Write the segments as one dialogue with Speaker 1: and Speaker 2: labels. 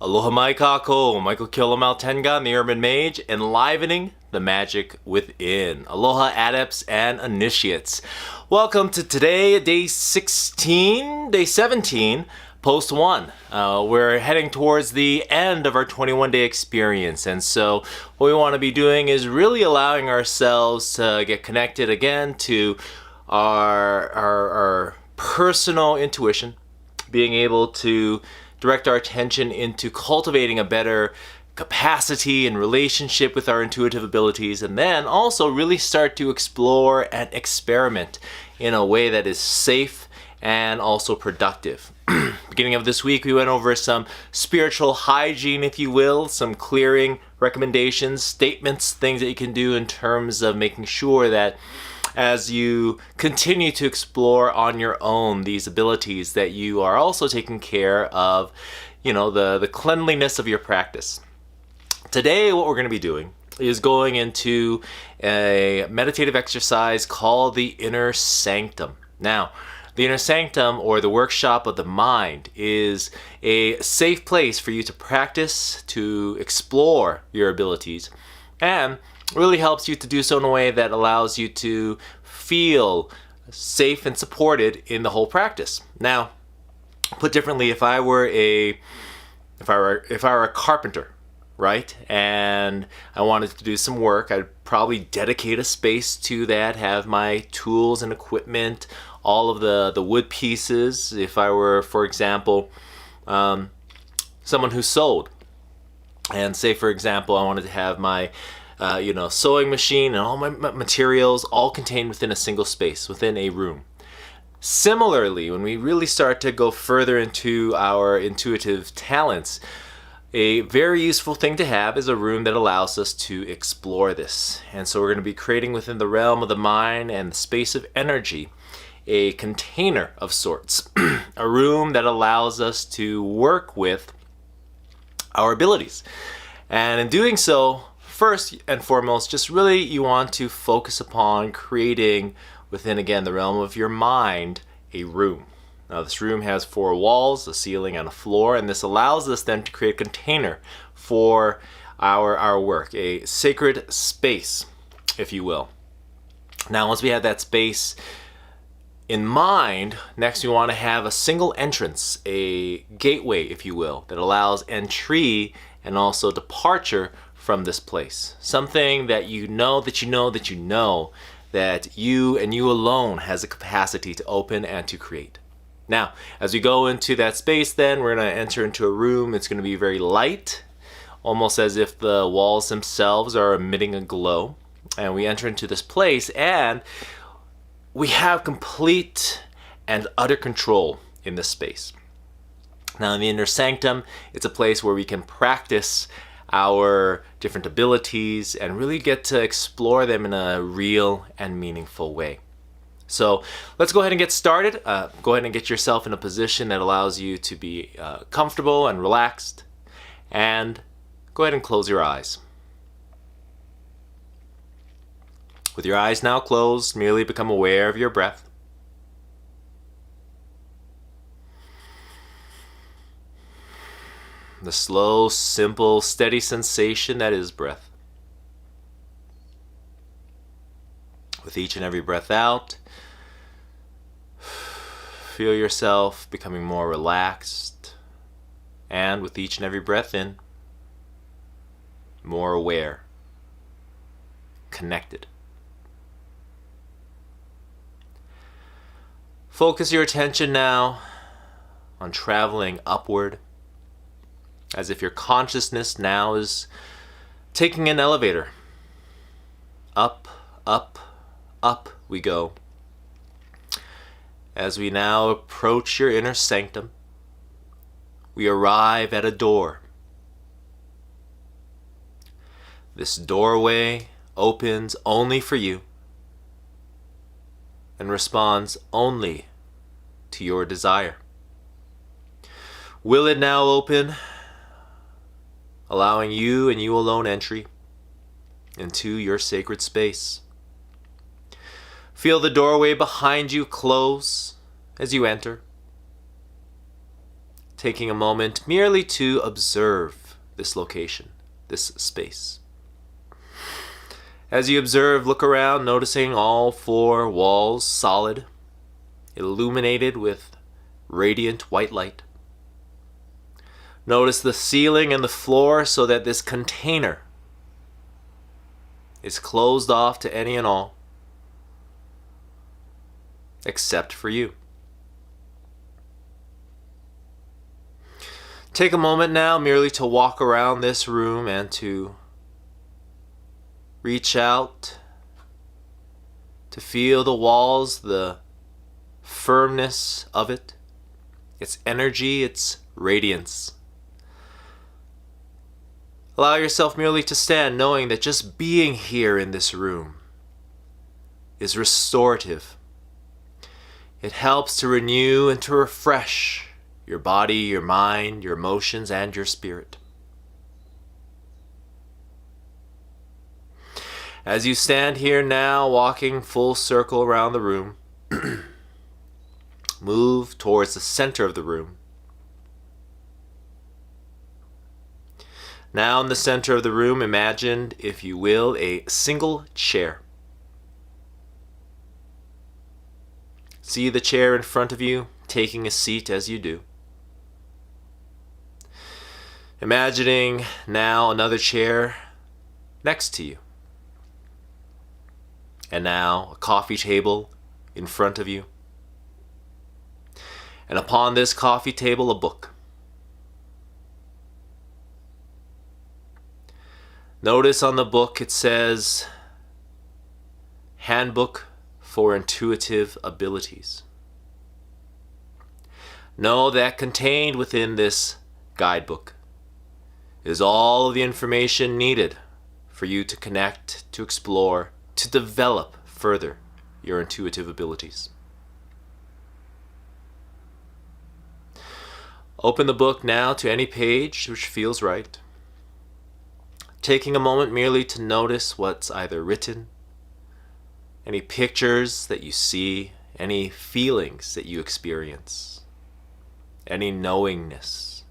Speaker 1: Aloha mai kako, Michael Kilomaltenga, the Urban Mage, enlivening the magic within. Aloha adepts and initiates. Welcome to today, day 17, post 1. We're heading towards the end of our 21-day experience, and so what we want to be doing is really allowing ourselves to get connected again to our personal intuition, being able to direct our attention into cultivating a better capacity and relationship with our intuitive abilities, and then also really start to explore and experiment in a way that is safe and also productive. Beginning of this week, we went over some spiritual hygiene, if you will, some clearing recommendations, statements, things that you can do in terms of making sure that as you continue to explore on your own these abilities, that you are also taking care of, the cleanliness of your practice. Today, what we're going to be doing is going into a meditative exercise called the Inner Sanctum. Now, the Inner Sanctum, or the workshop of the mind, is a safe place for you to practice, to explore your abilities, and really helps you to do so in a way that allows you to feel safe and supported in the whole practice. Now, put differently, if I were a carpenter, right, and I wanted to do some work, I'd probably dedicate a space to that, have my tools and equipment, all of the wood pieces. If I were, for example, someone who sewed, and say, for example, I wanted to have my sewing machine and all my materials all contained within a single space, within a room. Similarly, when we really start to go further into our intuitive talents, a very useful thing to have is a room that allows us to explore this. And so we're going to be creating within the realm of the mind and the space of energy a container of sorts, a room that allows us to work with our abilities. And in doing so, first and foremost, just really you want to focus upon creating within, again, the realm of your mind, a room. Now, this room has 4 walls, a ceiling, and a floor, and this allows us then to create a container for our work, a sacred space, if you will. Now, once we have that space in mind, next we want to have a single entrance, a gateway, if you will, that allows entry and also departure from this place. Something that you know that you and you alone has a capacity to open and to create. Now, as we go into that space, then we're going to enter into a room. It's going to be very light, almost as if the walls themselves are emitting a glow. And we enter into this place, and we have complete and utter control in this space. Now, in the Inner Sanctum, it's a place where we can practice our different abilities and really get to explore them in a real and meaningful way. So let's go ahead and get started. Go ahead and get yourself in a position that allows you to be comfortable and relaxed. And go ahead and close your eyes. With your eyes now closed, merely become aware of your breath. The slow, simple, steady sensation that is breath. With each and every breath out, feel yourself becoming more relaxed, and with each and every breath in, more aware, connected. Focus your attention now on traveling upward, as if your consciousness now is taking an elevator. Up, up, up we go. As we now approach your inner sanctum, we arrive at a door. This doorway opens only for you and responds only to your desire. Will it now open, allowing you and you alone entry into your sacred space? Feel the doorway behind you close as you enter. taking a moment merely to observe this location, this space. As you observe, look around, noticing all 4 walls solid, illuminated with radiant white light. Notice the ceiling and the floor so that this container is closed off to any and all, except for you. Take a moment now merely to walk around this room and to reach out, to feel the walls, the firmness of it, its energy, its radiance. Allow yourself merely to stand, knowing that just being here in this room is restorative. It helps to renew and to refresh your body, your mind, your emotions, and your spirit. As you stand here now, walking full circle around the room, move towards the center of the room. Now in the center of the room, imagine, if you will, a single chair. See the chair in front of you, taking a seat as you do. Imagining now another chair next to you. And now a coffee table in front of you. And upon this coffee table, a book. Notice on the book it says, Handbook for Intuitive Abilities. Know that contained within this guidebook is all of the information needed for you to connect, to explore, to develop further your intuitive abilities. Open the book now to any page which feels right, taking a moment merely to notice what's either written, any pictures that you see, any feelings that you experience, any knowingness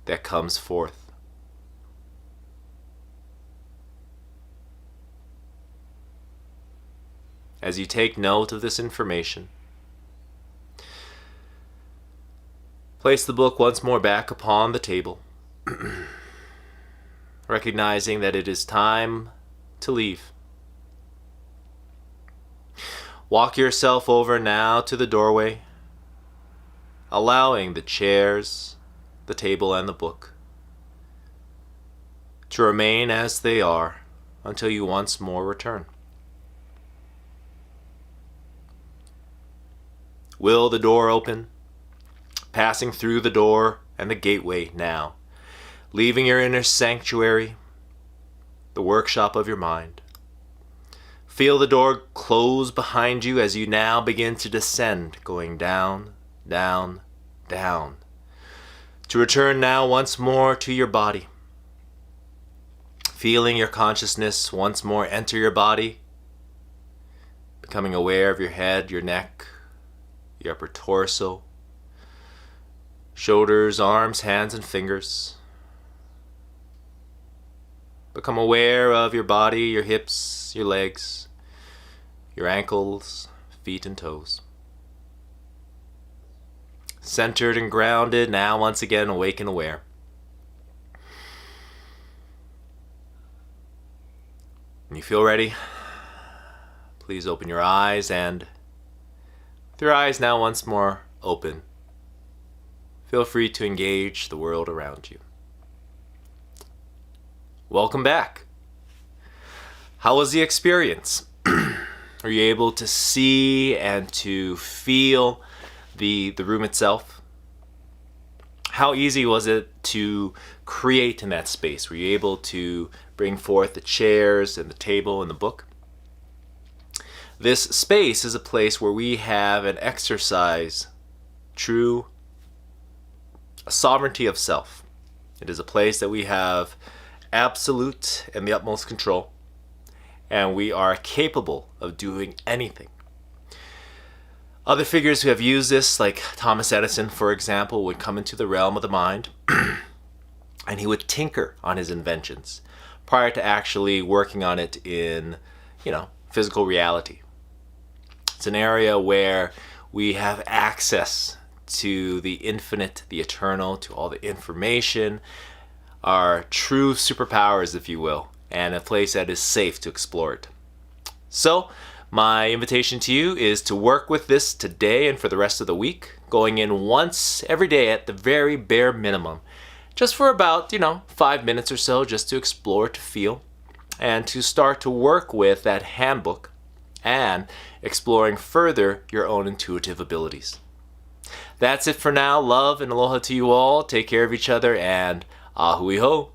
Speaker 1: that comes forth. As you take note of this information, place the book once more back upon the table, recognizing that it is time to leave. Walk yourself over now to the doorway, allowing the chairs, the table, and the book to remain as they are until you once more return. Will the door open? Passing through the door and the gateway now, leaving your inner sanctuary, the workshop of your mind. Feel the door close behind you as you now begin to descend, going down, down, down, to return now once more to your body. Feeling your consciousness once more enter your body, becoming aware of your head, your neck, your upper torso, shoulders, arms, hands, and fingers. Become aware of your body, your hips, your legs, your ankles, feet, and toes. Centered and grounded, now once again awake and aware. When you feel ready, please open your eyes, and with your eyes now once more open, feel free to engage the world around you. Welcome back. How was the experience? Are you able to see and to feel the room itself? How easy was it to create in that space? Were you able to bring forth the chairs and the table and the book? This space is a place where we have and exercise true sovereignty of self. It is a place that we have absolute and the utmost control, and we are capable of doing anything. Other figures who have used this, like Thomas Edison, for example, would come into the realm of the mind and he would tinker on his inventions prior to actually working on it in, physical reality. It's an area where we have access to the infinite, the eternal, to all the information, our true superpowers, if you will, and a place that is safe to explore it. So, my invitation to you is to work with this today and for the rest of the week, going in once every day at the very bare minimum, just for about, 5 minutes or so, just to explore, to feel, and to start to work with that handbook and exploring further your own intuitive abilities. That's it for now. Love and aloha to you all. Take care of each other and ahui ho.